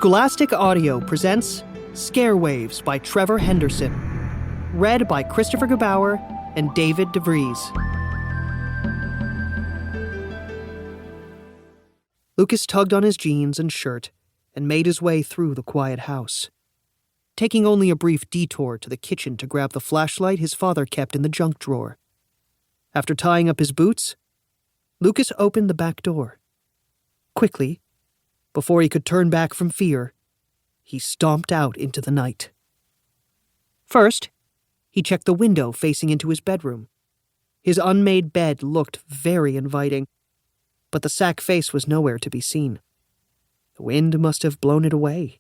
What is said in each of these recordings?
Scholastic Audio presents Scarewaves by Trevor Henderson, read by Christopher Gebauer and David DeVries. Lucas tugged on his jeans and shirt and made his way through the quiet house, taking only a brief detour to the kitchen to grab the flashlight his father kept in the junk drawer. After tying up his boots, Lucas opened the back door. Quickly, before he could turn back from fear, he stomped out into the night. First, he checked the window facing into his bedroom. His unmade bed looked very inviting, but the sack face was nowhere to be seen. The wind must have blown it away.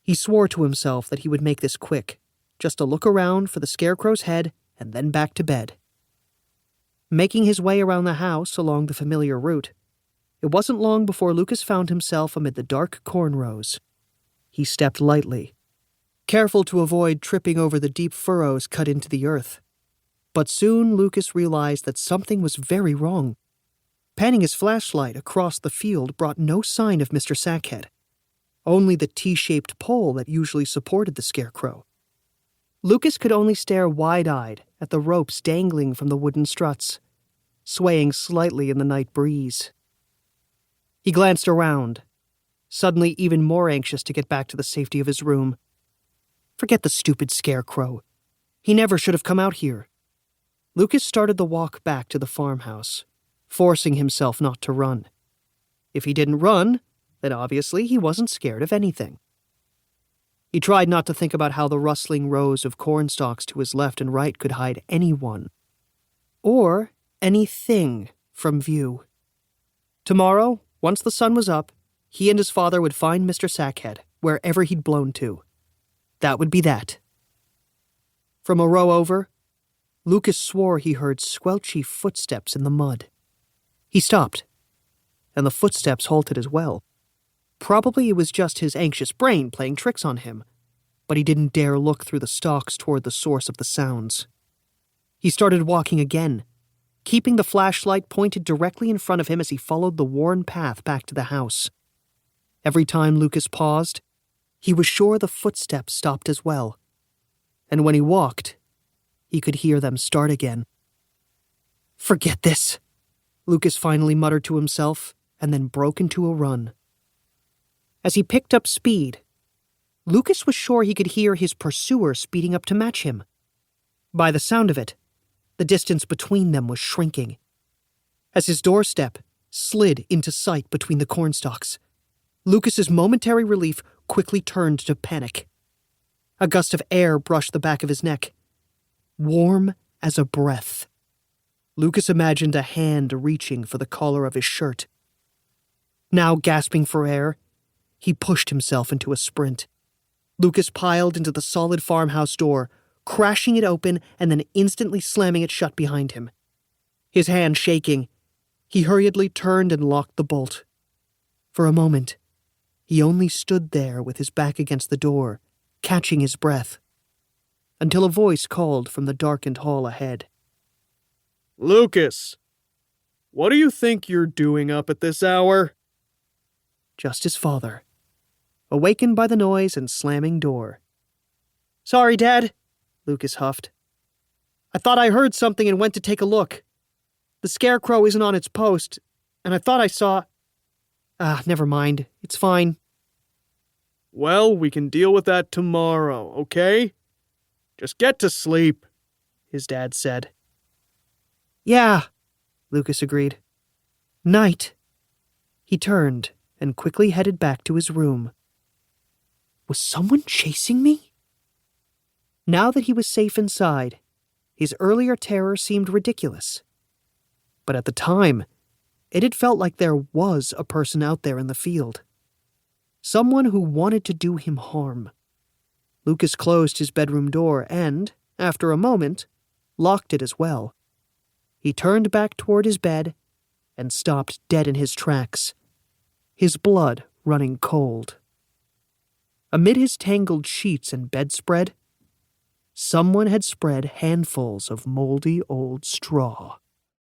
He swore to himself that he would make this quick, just to look around for the scarecrow's head and then back to bed. Making his way around the house along the familiar route, it wasn't long before Lucas found himself amid the dark corn rows. He stepped lightly, careful to avoid tripping over the deep furrows cut into the earth. But soon Lucas realized that something was very wrong. Panning his flashlight across the field brought no sign of Mr. Sackhead, only the T-shaped pole that usually supported the scarecrow. Lucas could only stare wide-eyed at the ropes dangling from the wooden struts, swaying slightly in the night breeze. He glanced around, suddenly even more anxious to get back to the safety of his room. Forget the stupid scarecrow. He never should have come out here. Lucas started the walk back to the farmhouse, forcing himself not to run. If he didn't run, then obviously he wasn't scared of anything. He tried not to think about how the rustling rows of corn stalks to his left and right could hide anyone, or anything, from view. Tomorrow, once the sun was up, he and his father would find Mr. Sackhead, wherever he'd blown to. That would be that. From a row over, Lucas swore he heard squelchy footsteps in the mud. He stopped, and the footsteps halted as well. Probably it was just his anxious brain playing tricks on him, but he didn't dare look through the stalks toward the source of the sounds. He started walking again, keeping the flashlight pointed directly in front of him as he followed the worn path back to the house. Every time Lucas paused, he was sure the footsteps stopped as well, and when he walked, he could hear them start again. "Forget this," Lucas finally muttered to himself, and then broke into a run. As he picked up speed, Lucas was sure he could hear his pursuer speeding up to match him. By the sound of it, the distance between them was shrinking. As his doorstep slid into sight between the cornstalks, Lucas's momentary relief quickly turned to panic. A gust of air brushed the back of his neck, warm as a breath. Lucas imagined a hand reaching for the collar of his shirt. Now gasping for air, he pushed himself into a sprint. Lucas piled into the solid farmhouse door, crashing it open and then instantly slamming it shut behind him. His hand shaking, he hurriedly turned and locked the bolt. For a moment, he only stood there with his back against the door, catching his breath, until a voice called from the darkened hall ahead. "Lucas, what do you think you're doing up at this hour?" Just his father, awakened by the noise and slamming door. "Sorry, Dad," Lucas huffed. "I thought I heard something and went to take a look. The scarecrow isn't on its post, and I thought I saw... never mind. It's fine." "Well, we can deal with that tomorrow, okay? Just get to sleep," his dad said. "Yeah," Lucas agreed. "Night." He turned and quickly headed back to his room. Was someone chasing me? Now that he was safe inside, his earlier terror seemed ridiculous. But at the time, it had felt like there was a person out there in the field. Someone who wanted to do him harm. Lucas closed his bedroom door and, after a moment, locked it as well. He turned back toward his bed and stopped dead in his tracks, his blood running cold. Amid his tangled sheets and bedspread, someone had spread handfuls of moldy old straw.